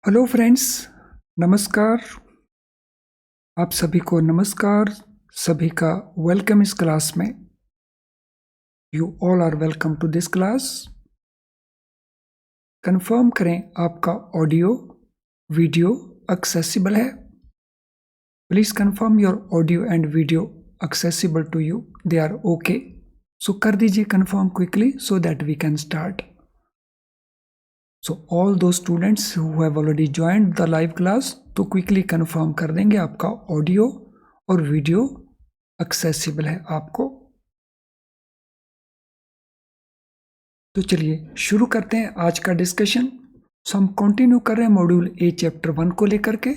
Hello friends, नमस्कार। आप सभी को नमस्कार। सभी का वेलकम इस क्लास में। You all are welcome to this class. Confirm करें आपका ऑडियो वीडियो एक्सेसिबल है। Please confirm your audio and video accessible to you, they are okay. So कर दीजिए confirm quickly so that we can start. So all those students who have already joined the live class तो quickly confirm कर देंगे आपका audio और video accessible है आपको। तो चलिए शुरू करते हैं आज का डिस्कशन। सो हम कंटिन्यू कर रहे हैं मॉड्यूल ए चैप्टर 1 को लेकर के,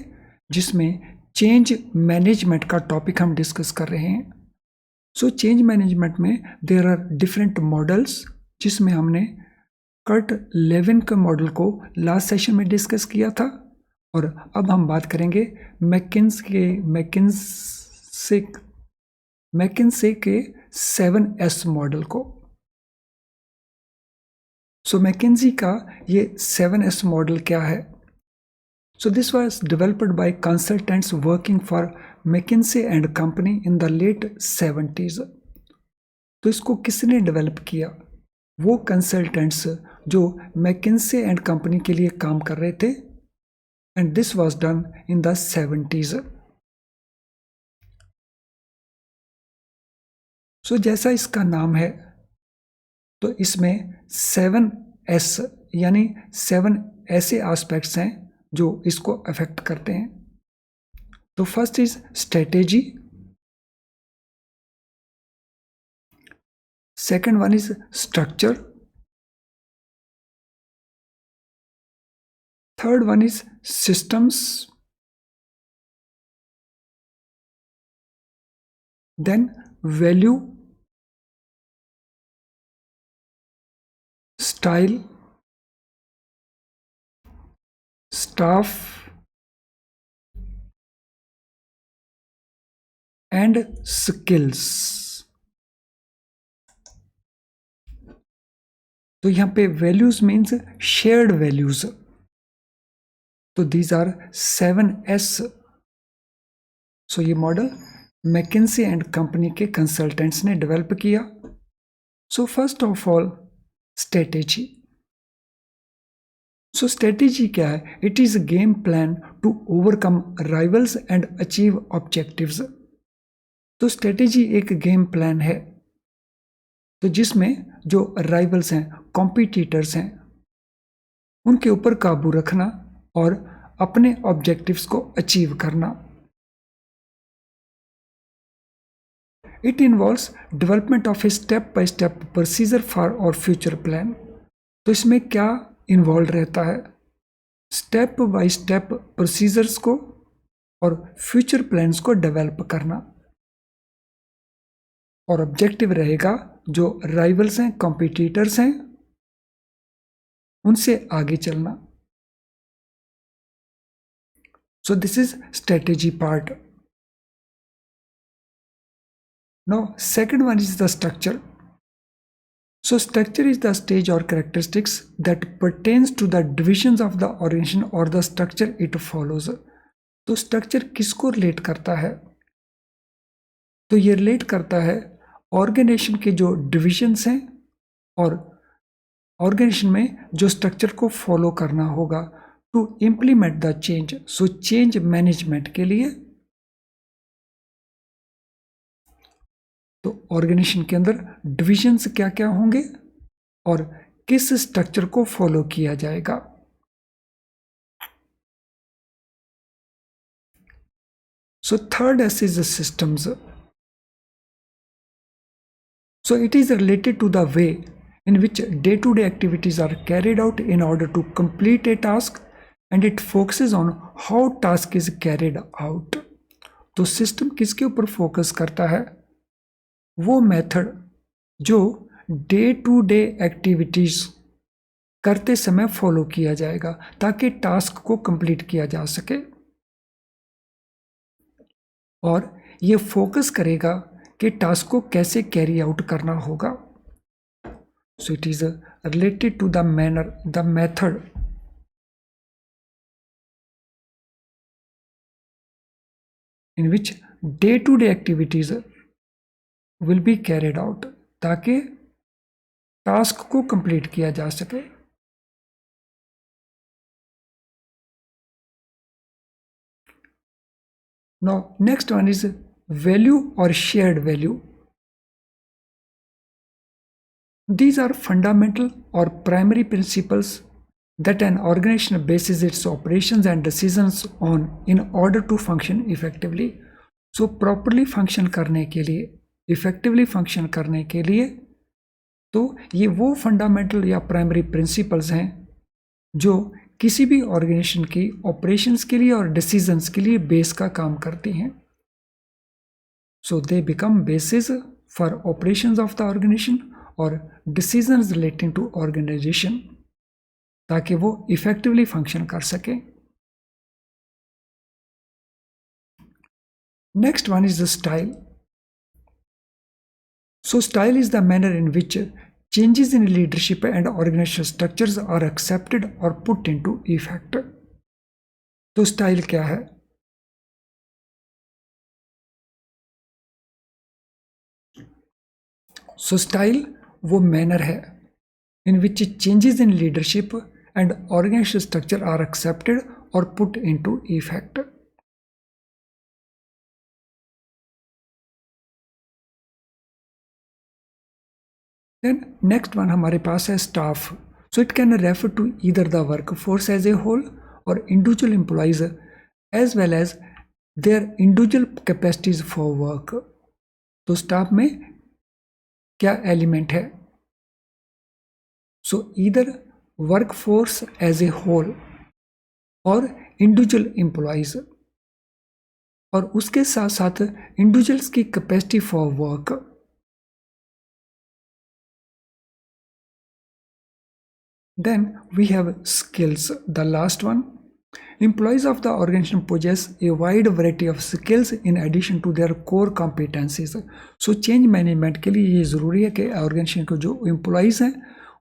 जिसमें चेंज मैनेजमेंट का टॉपिक हम डिस्कस कर रहे हैं। सो चेंज मैनेजमेंट में देयर आर डिफरेंट मॉडल्स, जिसमें हमने कर्ट लेविन के मॉडल को लास्ट सेशन में डिस्कस किया था, और अब हम बात करेंगे मैकिन्से के 7S मॉडल को। सो मैकिन्जी का ये 7S मॉडल क्या है? So this was developed by consultants working for McKinsey and company in the late 70s। तो इसको किसने डेवलप किया? वो कंसल्टेंट्स जो मैकिन्से एंड कंपनी के लिए काम कर रहे थे, and this was done in the 70s। सो जैसा इसका नाम है, तो इसमें 7S यानी 7 ऐसे एस्पेक्ट्स हैं जो इसको अफेक्ट करते हैं। तो first is strategy, second one is structure, third one is systems, then value, style, staff and skills. तो यहां पे वैल्यूज मीन्स शेयर्ड वैल्यूज। तो दीज आर 7S। सो ये मॉडल मैकिन्से एंड कंपनी के कंसल्टेंट्स ने डेवलप किया। So first of all strategy. So strategy क्या है? It is a game plan to overcome rivals and achieve objectives. तो strategy एक game plan है, तो जिसमें जो राइवल्स हैं, कॉम्पिटिटर्स हैं, उनके ऊपर काबू रखना और अपने ऑब्जेक्टिव्स को अचीव करना। It involves development of a step by step procedure for और फ्यूचर प्लान। तो इसमें क्या इन्वॉल्व रहता है? स्टेप बाय स्टेप प्रोसीजर्स को और फ्यूचर प्लान्स को डेवलप करना, और ऑब्जेक्टिव रहेगा जो राइवल्स हैं, कॉम्पिटिटर्स हैं, उनसे आगे चलना। So this is strategy part. Now second one is the structure. So structure is the stage or characteristics that pertains to the divisions of the organization or the structure it follows. तो structure किसको relate करता है? तो ये relate करता है organisation के जो डिविजन्स हैं और ऑर्गेनाइजेशन में जो स्ट्रक्चर को फॉलो करना होगा to implement the change. So change management के लिए तो ऑर्गेनाइजेशन के अंदर डिविजन्स क्या क्या होंगे और किस स्ट्रक्चर को फॉलो किया जाएगा। So third S is systems. So it is related to the way in which day-to-day activities are carried out in order to complete a task, and it focuses on how task is carried out. तो system किसके ऊपर focus करता है? वो method जो day to day activities करते समय follow किया जाएगा ताकि टास्क को कंप्लीट किया जा सके, और ये फोकस करेगा कि टास्क को कैसे कैरी आउट करना होगा। So it is related to the manner, the method in which day-to-day activities will be carried out, ताकि टास्क को कंप्लीट किया जा सके। Now next one is value or shared value. These are fundamental or primary principles that an organization bases its operations and decisions on in order to function effectively. So properly function करने के लिए, effectively function करने के लिए, तो ये वो fundamental या प्राइमरी प्रिंसिपल्स हैं जो किसी भी ऑर्गेनाइजेशन की ऑपरेशंस के लिए और डिसीजंस के लिए बेस का काम करती हैं। So they become basis for operations of the organisation और डिसीजंस रिलेटिंग टू ऑर्गेनाइजेशन, ताकि वो इफेक्टिवली फंक्शन कर सके। Next one is the style. So style is the manner in which changes in leadership and organizational structures are accepted or put into effect. तो style क्या है? So style वो manner है in which changes in leadership and organizational structure are accepted or put into effect. Then next one हमारे पास है staff. So it can refer to either the workforce as a whole or individual employees as well as their individual capacities for work. तो staff में क्या element है? So either workforce as a whole और individual employees, और उसके साथ साथ individuals की capacity for work. Then we have skills, the last one. Employees of the organization possess a wide variety of skills in addition to their core competencies. So change management के लिए ये ज़रूरी है कि ऑर्गेनाइजेशन के जो employees हैं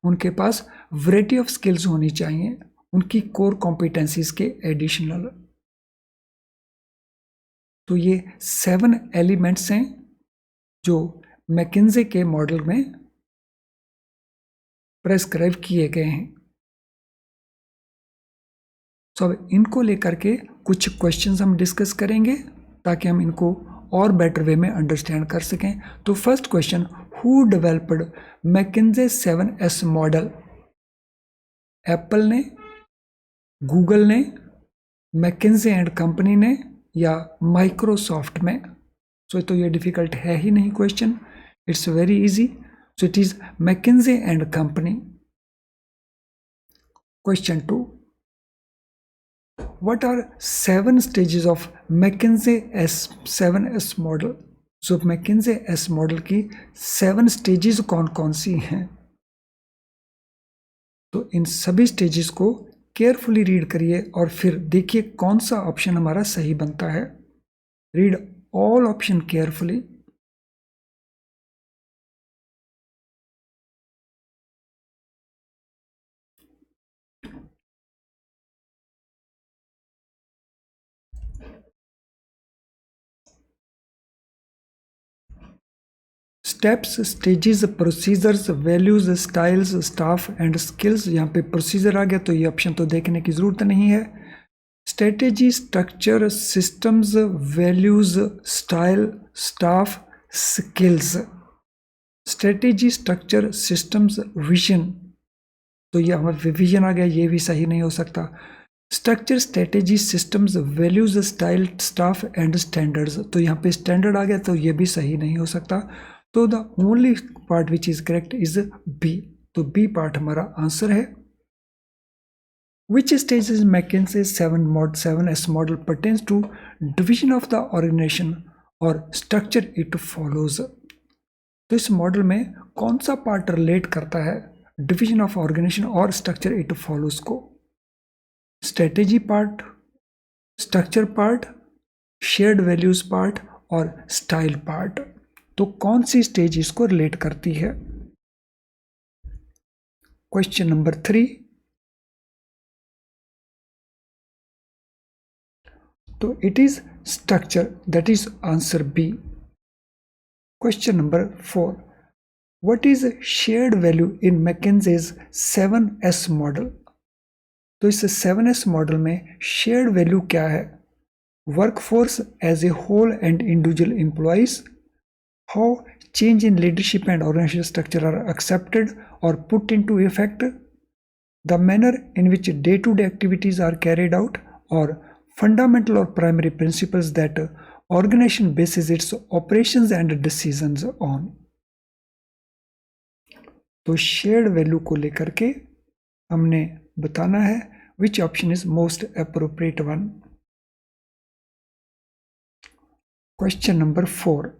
उनके पास वैरायटी ऑफ स्किल्स होनी चाहिए उनकी कोर कॉम्पिटेंसीज के एडिशनल। तो ये 7 एलिमेंट्स हैं जो मैकिन्जे के मॉडल में प्रेस्क्राइब किए गए हैं। तो अब इनको लेकर के कुछ क्वेश्चंस हम डिस्कस करेंगे ताकि हम इनको और बेटर वे में अंडरस्टैंड कर सकें। तो first question, who developed McKinsey 7S model? Apple ने, गूगल ने, मैकिन्जे एंड कंपनी ने, या माइक्रोसॉफ्ट में? सो तो ये डिफिकल्ट है ही नहीं question, it's very easy. So it is McKinsey and company. Question 2, what are 7 stages of McKinsey 7S model? So McKinsey S model की 7 स्टेजेस कौन कौन सी हैं? तो इन सभी स्टेजेस को केयरफुली रीड करिए और फिर देखिए कौन सा ऑप्शन हमारा सही बनता है। Read all option carefully. Steps, stages, procedures, values, styles, staff and skills. यहाँ पे प्रोसीजर आ गया तो ये ऑप्शन तो देखने की ज़रूरत नहीं है। Strategy, structure, systems, values, style, staff, skills. Strategy, structure, systems, vision, तो ये हमारा विजन आ गया, ये भी सही नहीं हो सकता। Structure, strategy, systems, values, style, staff and standards, तो यहाँ पे स्टैंडर्ड आ गया तो ये भी सही नहीं हो सकता। तो the only part which is correct is B, तो बी पार्ट हमारा आंसर है। Which stage is McKinsey 7S model pertains to division of the organisation और स्ट्रक्चर इट फॉलोज? तो इस मॉडल में कौन सा पार्ट रिलेट करता है डिविजन ऑफ ऑर्गेनाइजेशन और स्ट्रक्चर इट फॉलोज को? Strategy part, structure part, shared values part और स्टाइल पार्ट। तो कौन सी स्टेज इसको रिलेट करती है? क्वेश्चन नंबर 3, तो it is structure, that is answer B. Question number 4, what is shared value in McKinsey's 7S model? तो इस 7S मॉडल में शेयर्ड वैल्यू क्या है? Workforce as a whole and individual employees, how change in leadership and organizational structure are accepted or put into effect, the manner in which day-to-day activities are carried out, or fundamental or primary principles that organization bases its operations and decisions on। तो shared value को लेकर के हमने बताना है which option is most appropriate one। Question number 4,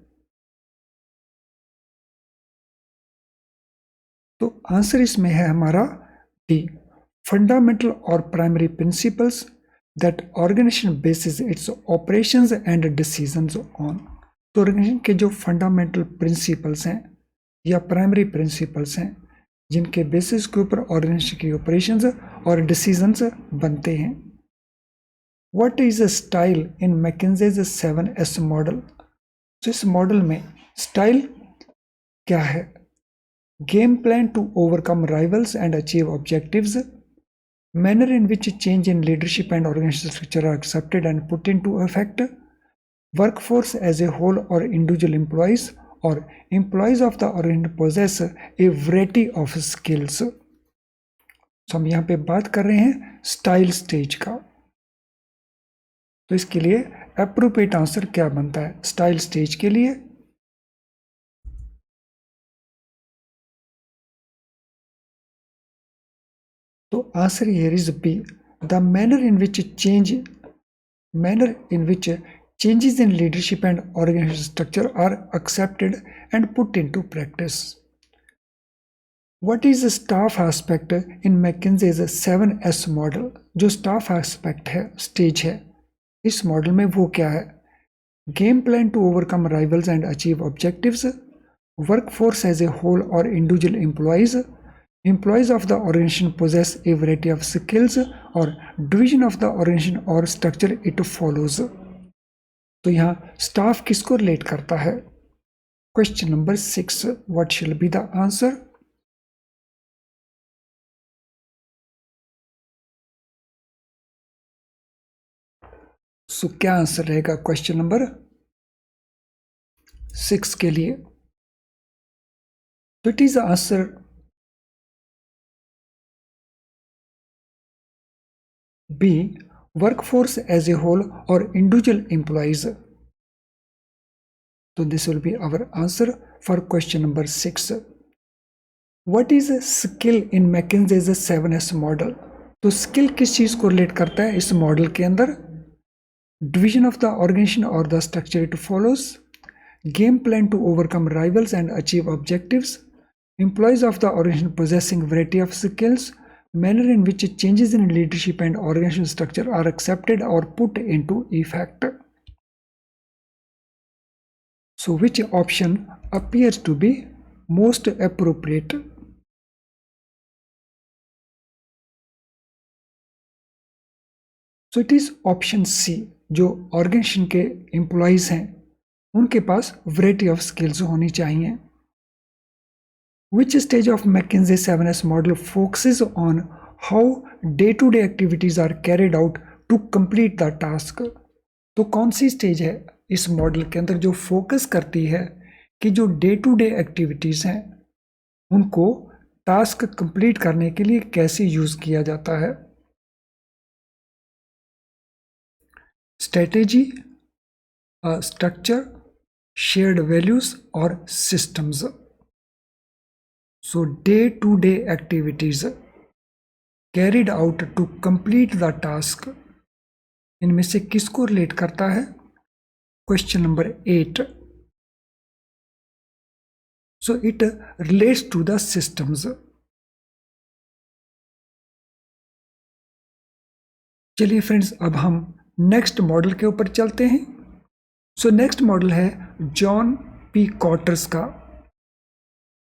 तो answer इसमें है हमारा डी, फंडामेंटल और primary principles that organisation bases its operations and decisions on. तो ऑर्गेनाइजेशन के जो फंडामेंटल प्रिंसिपल्स हैं या प्राइमरी प्रिंसिपल्स हैं जिनके बेसिस के ऊपर ऑर्गेनाइजेशन की ऑपरेशंस और डिसीजंस बनते हैं। What is a style in McKinsey's 7S model? तो इस मॉडल में स्टाइल क्या है? Game plan to overcome rivals and achieve objectives, manner in which change in leadership and organizational structure are accepted and put into effect, workforce as a whole or individual employees, or employees of the organization possess a variety of skills। तो हम यहाँ पे बात कर रहे हैं style stage का। तो इसके लिए एप्रोप्रिएट आंसर क्या बनता है स्टाइल स्टेज के लिए? तो answer here is B, the manner in which changes in leadership and organizational structure are accepted and put into practice। What is the staff aspect in McKinsey's 7S model? जो staff aspect है, stage है, इस model में वो क्या है? Game plan to overcome rivals and achieve objectives, workforce as a whole or individual employees, employees of the organization possess a variety of skills, or division of the organization or structure it follows। तो यहाँ staff किसको relate करता है? Question number 6, what shall be the answer? So क्या answer रहेगा question number 6 के लिए? तो it is answer B, workforce as a whole or individual employees। So this will be our answer for question number 6। What is a skill in McKinsey's 7S model? तो skill किस चीज को relate करता है इस मॉडल के अंदर? Division of the organisation और the structure it follows, game plan to overcome rivals and achieve objectives, employees of the organisation possessing variety of skills, manner in which changes in leadership and organizational structure are accepted or put into effect। So which option appears to be most appropriate? So it is option C, जो organisation के employees हैं उनके पास variety of skills होनी चाहिए। Which stage of McKinsey 7S model focuses on how day-to-day activities are carried out to complete the task? तो कौन सी stage है इस मॉडल के अंदर जो फोकस करती है कि जो डे टू डे एक्टिविटीज हैं उनको टास्क कंप्लीट करने के लिए कैसे यूज किया जाता है? स्ट्रेटेजी, स्ट्रक्चर, शेयर्ड वैल्यूज और systems. So day-to-day activities carried out to complete the task, इनमें से किसको रिलेट करता है? Question number 8। So it relates to the systems। चलिए फ्रेंड्स, अब हम नेक्स्ट मॉडल के ऊपर चलते हैं। सो नेक्स्ट मॉडल है जॉन पी कॉटर्स का।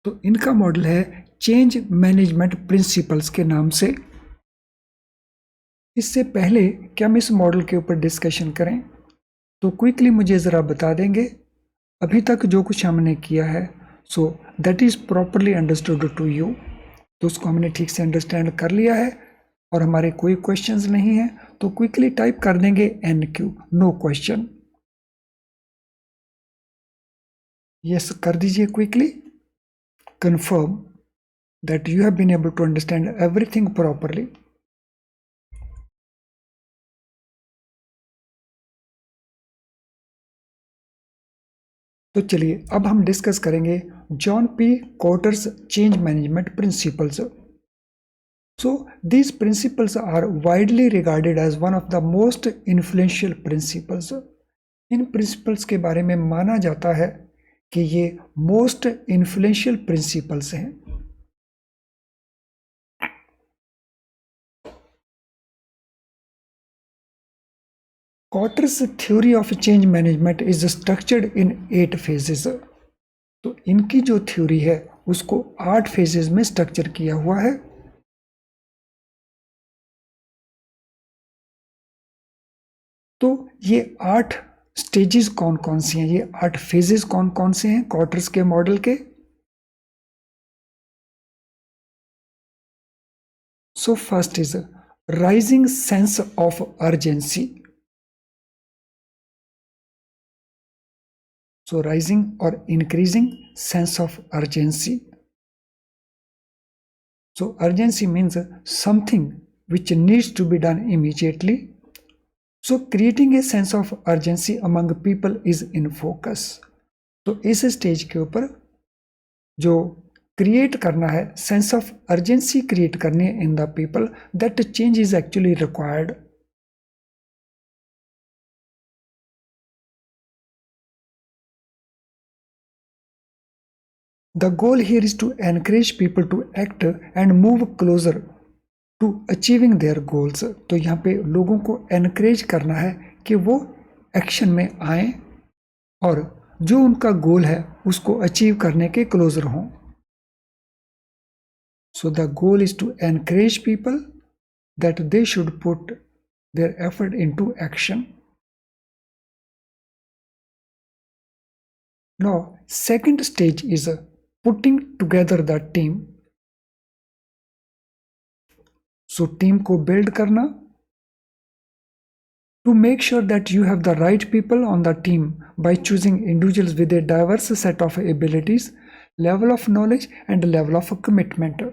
तो इनका मॉडल है चेंज मैनेजमेंट प्रिंसिपल्स के नाम से। इससे पहले कि हम इस मॉडल के ऊपर डिस्कशन करें तो क्विकली मुझे ज़रा बता देंगे अभी तक जो कुछ हमने किया है, so that is properly understood to you, तो उसको हमने ठीक से अंडरस्टैंड कर लिया है और हमारे कोई क्वेश्चंस नहीं है, तो क्विकली टाइप कर देंगे NQ, नो क्वेश्चन। यस कर दीजिए quickly, confirm that you have been able to understand everything properly. तो चलिए अब हम डिस्कस करेंगे John P quarters change management principles. So these principles are widely regarded as one of the most influential principles. In principles के बारे में माना जाता है कि ये मोस्ट इन्फ्लुएंशियल प्रिंसिपल्स हैं। Quarters theory of change management is structured in 8 phases. तो इनकी जो थ्योरी है उसको 8 फेजेस में स्ट्रक्चर किया हुआ है। तो ये 8 स्टेजेस कौन कौन सी हैं, ये 8 फेजेस कौन कौन से हैं कॉटर्स के मॉडल के? So first is rising sense of urgency. So rising or increasing sense of urgency. So urgency means something which needs to be done immediately. So creating a sense of urgency among people is in focus. तो इस stage के ऊपर जो create करना है, sense of urgency create करनी है in the people, that change is actually required. The goal here is to encourage people to act and move closer to achieving their goals. तो यहाँ पे लोगों को encourage करना है कि वो एक्शन में आए और जो उनका गोल है उसको अचीव करने के क्लोजर हों। So the goal is to encourage people that they should put their effort into action. Now, second stage is putting together the team. So team को build करना to make sure that you have the right people on the team by choosing individuals with a diverse set of abilities, level of knowledge and level of commitment.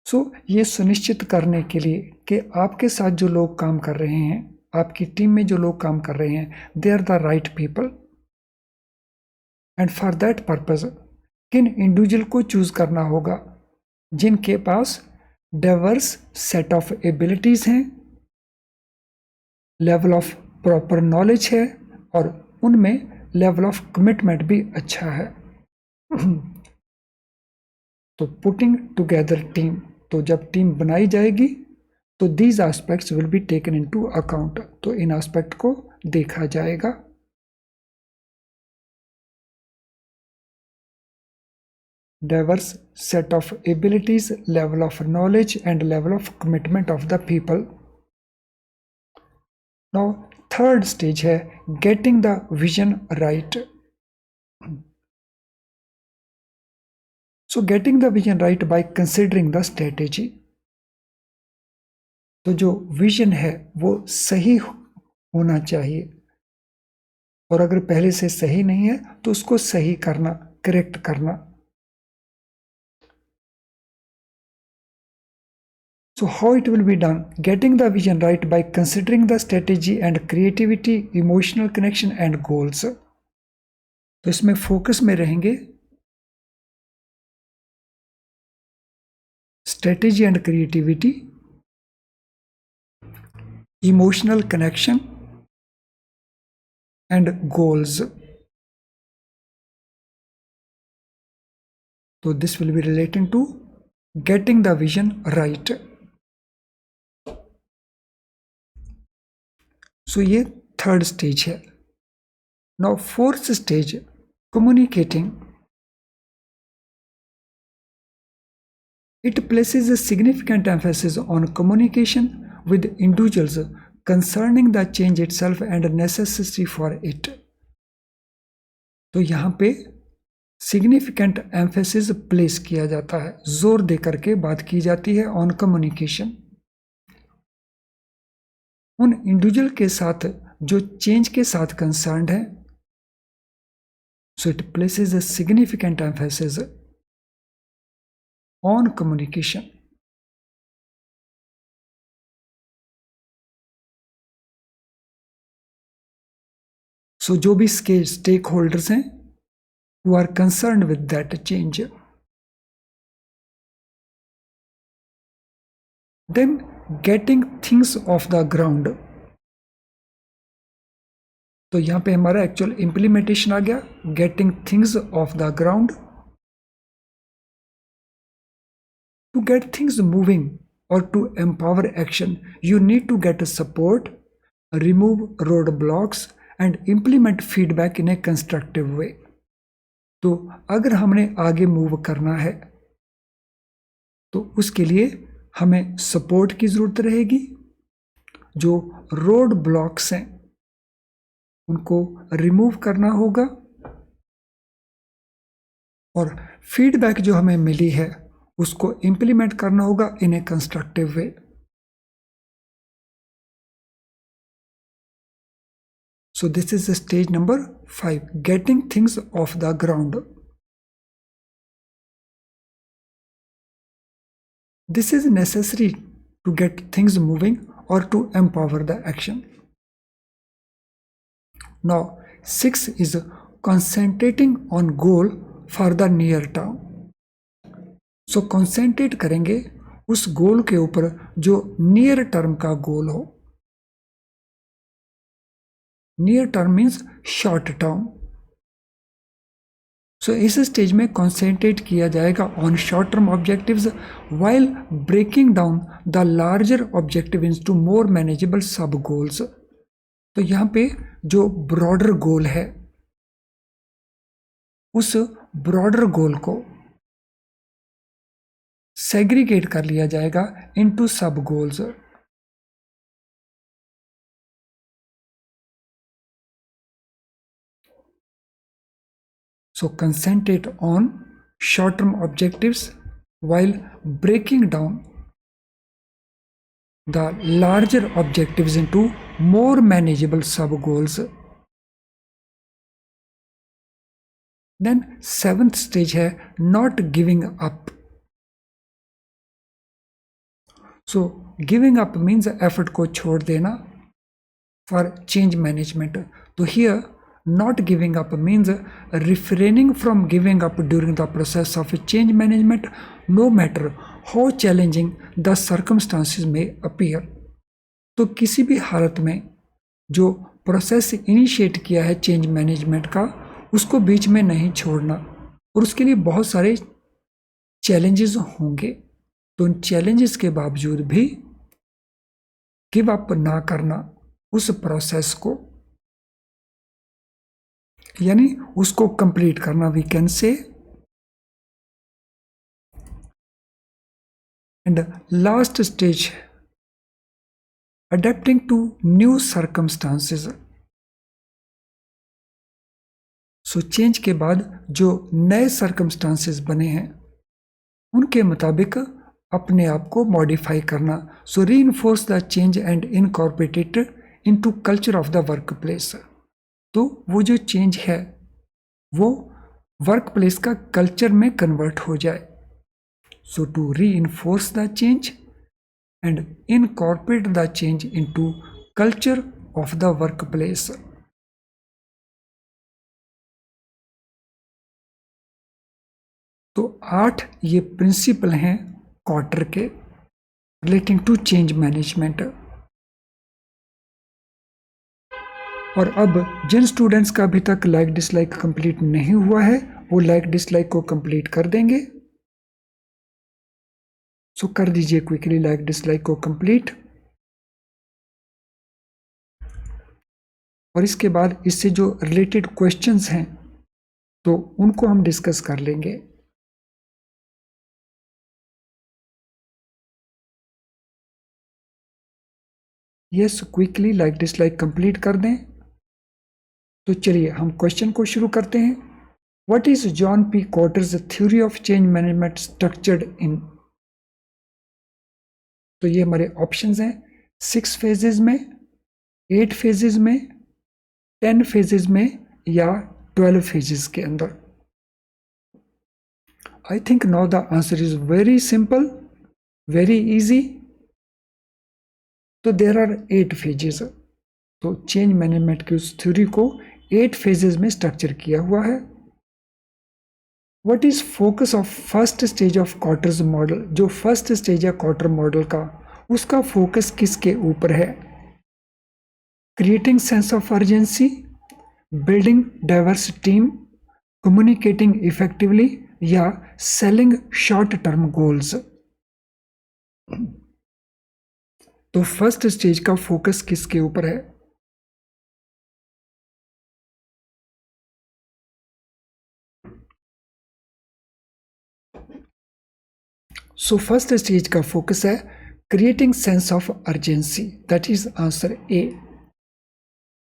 So ये सुनिश्चित करने के लिए कि आपके साथ जो लोग काम कर रहे हैं, आपकी टीम में जो लोग काम कर रहे हैं, they are the right people. And for that purpose किन इंडिविजुअल को चूज करना होगा जिनके पास डाइवर्स सेट ऑफ एबिलिटीज हैं, लेवल ऑफ प्रॉपर नॉलेज है और उनमें लेवल ऑफ कमिटमेंट भी अच्छा है। तो पुटिंग टुगेदर टीम, तो जब टीम बनाई जाएगी तो these aspects will be taken into account, तो इन एस्पेक्ट को देखा जाएगा। Diverse set of abilities, level of knowledge and level of commitment of the people. Now third stage है getting the vision right. So getting the vision right by considering the strategy. तो जो vision है वो सही होना चाहिए और अगर पहले से सही नहीं है तो उसको सही करना, करेक्ट करना। So how it will be done? Getting the vision right by considering the strategy and creativity, emotional connection and goals. तो इसमें फोकस में रहेंगे strategy and creativity, emotional connection and goals. तो this will be relating to getting the vision right. So ये third stage है। Now fourth stage communicating. It places a significant emphasis on communication with individuals concerning the change itself and necessity for it. तो यहाँ पे significant emphasis place किया जाता है, जोर देकर के बात की जाती है ऑन कम्युनिकेशन। उन इंडिविजुअल के साथ जो चेंज के साथ कंसर्न्ड है, so it places a significant emphasis on communication. So जो भी स्टेक होल्डर्स हैं who are concerned with that change. Then getting things off the ground. तो यहां पे हमारा एक्चुअल इंप्लीमेंटेशन आ गया, getting things off the ground. To get things moving और to empower action, you need to get support, remove roadblocks and implement feedback in a constructive way. तो अगर हमने आगे मूव करना है तो उसके लिए हमें सपोर्ट की जरूरत रहेगी, जो रोड ब्लॉक्स हैं उनको रिमूव करना होगा, और फीडबैक जो हमें मिली है उसको इंप्लीमेंट करना होगा in a constructive way. So this is stage number 5, getting things off the ground. This is necessary to get things moving or to empower the action. Now 6 is concentrating on goal for the near term. So concentrate करेंगे उस गोल के ऊपर जो near term का goal हो। Near term means short term. So इस stage में concentrate किया जाएगा on short term objectives while breaking down the larger objective into more manageable sub goals. तो यहाँ पे जो ब्रॉडर गोल है उस ब्रॉडर गोल को सेग्रीगेट कर लिया जाएगा इनटू सब goals. So concentrate on short-term objectives while breaking down the larger objectives into more manageable sub-goals. Then 7th stage है not giving up. So giving up means effort को छोड़ देना for change management. तो here not giving up means refraining from giving up during the process of change management, no matter how challenging the circumstances may appear. तो किसी भी हालत में जो प्रोसेस इनिशिएट किया है चेंज मैनेजमेंट का उसको बीच में नहीं छोड़ना, और उसके लिए बहुत सारे चैलेंजेस होंगे। तो उन चैलेंजेस के बावजूद भी गिव अप ना करना उस प्रोसेस को, यानी उसको कंप्लीट करना, we can say. And last stage adapting to new circumstances. So change के बाद जो नए सर्कमस्टांसेस बने हैं उनके मुताबिक अपने आप को मॉडिफाई करना। So reinforce the change and incorporate it into culture of the workplace. तो वो जो चेंज है वो वर्क प्लेस का कल्चर में कन्वर्ट हो जाए। So to reinforce the change and incorporate the change into culture of the workplace. तो 8 ये प्रिंसिपल हैं क्वार्टर के रिलेटिंग टू चेंज मैनेजमेंट। और अब जिन स्टूडेंट्स का अभी तक लाइक डिसलाइक कंप्लीट नहीं हुआ है वो लाइक डिसलाइक को कंप्लीट कर देंगे। सो कर दीजिए क्विकली लाइक डिसलाइक को कंप्लीट, और इसके बाद इससे जो रिलेटेड क्वेश्चंस हैं तो उनको हम डिस्कस कर लेंगे। Yes, quickly like dislike complete कर दें। तो चलिए हम क्वेश्चन को शुरू करते हैं। What is John P quarters theory of change management structured in? तो ये हमारे ऑप्शंस हैं, 6 फेजेस में, 8 फेजेस में, 10 फेजेस में या 12 फेजेस के अंदर। I think now the answer is very simple, very easy. तो देर आर 8 फेजेस। तो चेंज मैनेजमेंट की उस थ्योरी को 8 फेजेस में स्ट्रक्चर किया हुआ है। What is focus of first stage of Kotter's model? जो फर्स्ट स्टेज है कॉटर मॉडल का, उसका फोकस किसके ऊपर है? Creating sense of urgency, building diverse team, communicating effectively या सेलिंग शॉर्ट टर्म गोल्स। तो फर्स्ट स्टेज का फोकस किसके ऊपर है? सो फर्स्ट स्टेज का फोकस है creating sense of urgency, that is answer A.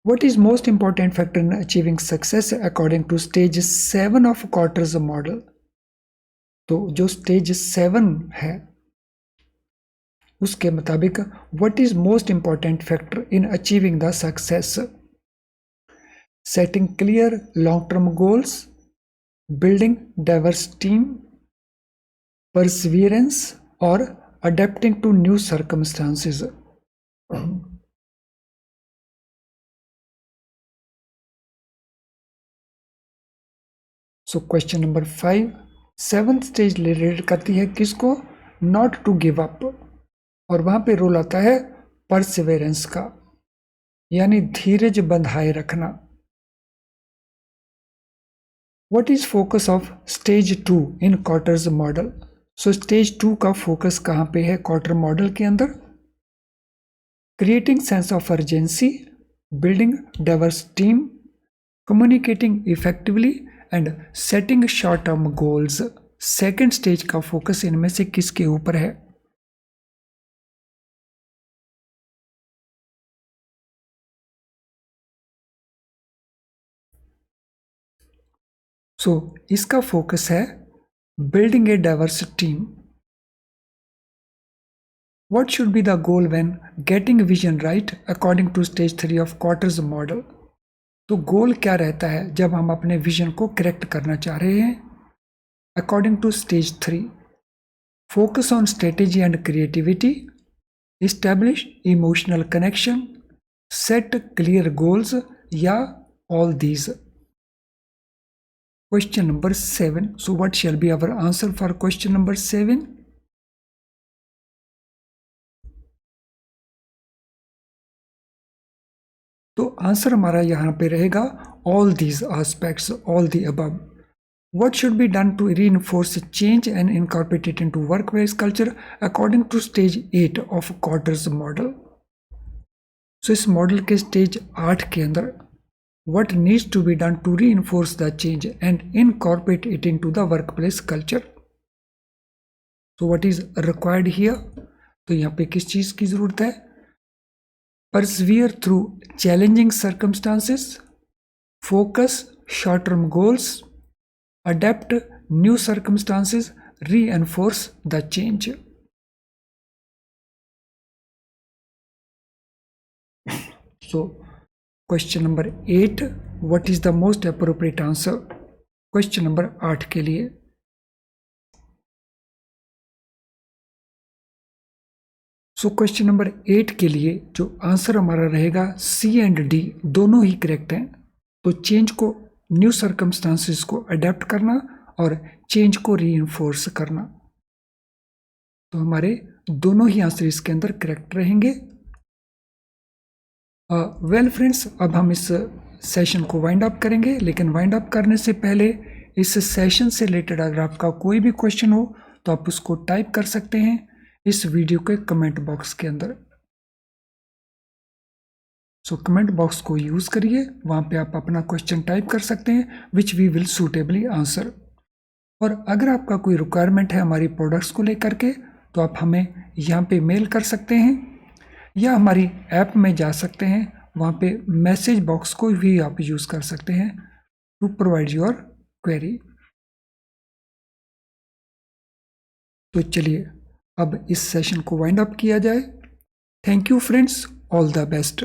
What is most important factor in achieving success according to stage 7 of Kotter's model? तो जो stage 7 है उसके मुताबिक what is most important factor in achieving the success? Setting clear long-term goals, building diverse team, perseverance or adapting to new circumstances? So question number 5, 7th stage related करती है किसको? Not to give up. और वहां पे role आता है perseverance का, यानी धीरज बंधाए रखना। What is focus of stage 2 in quarters model? So stage 2 का फोकस कहां पे है कॉटर मॉडल के अंदर? Creating sense of urgency, building diverse team, communicating effectively and setting short term goals. Second stage का फोकस इनमें से किसके ऊपर है? सो इसका फोकस है building a diverse team. What should be the goal when getting vision right according to stage 3 of Kotter's model? तो goal क्या रहता है जब हम अपने विजन को करेक्ट करना चाह रहे हैं? According to stage 3, focus on strategy and creativity, establish emotional connection, set clear goals या all these. Question number 7, so what shall be our answer for question number 7? तो आंसर हमारा यहां पे रहेगा all these aspects, all the above. What should be done to reinforce change and incorporate it into workplace culture according to stage 8 of Kotter's model? So इस model के stage 8 के अंदर what needs to be done to reinforce the change and incorporate it into the workplace culture? So what is required here? तो यहाँ पे किस चीज की जरूरत है? Persevere through challenging circumstances, focus short-term goals, adapt new circumstances, reinforce the change. So question number 8, what is the most appropriate answer? Question number 8 के लिए क्वेश्चन नंबर 8 के लिए जो आंसर हमारा रहेगा सी एंड डी दोनों ही करेक्ट हैं। तो चेंज को, न्यू सर्कमस्टांसिस को अडेप्ट करना और चेंज को रीइंफोर्स करना, तो हमारे दोनों ही आंसर इसके अंदर करेक्ट रहेंगे। वेल फ्रेंड्स, अब हम इस सेशन को वाइंड अप करेंगे, लेकिन वाइंड अप करने से पहले इस सेशन से रिलेटेड अगर आपका कोई भी क्वेश्चन हो तो आप उसको टाइप कर सकते हैं इस वीडियो के कमेंट बॉक्स के अंदर। कमेंट बॉक्स को यूज करिए, वहां पे आप अपना क्वेश्चन टाइप कर सकते हैं which we will suitably answer. और अगर आपका कोई रिक्वायरमेंट है हमारी प्रोडक्ट्स को लेकर के तो आप हमें यहाँ पे मेल कर सकते हैं या हमारी ऐप में जा सकते हैं, वहाँ पे मैसेज बॉक्स को भी आप यूज़ कर सकते हैं टू प्रोवाइड योर क्वेरी। तो चलिए अब इस सेशन को वाइंड अप किया जाए। Thank you friends, all the best.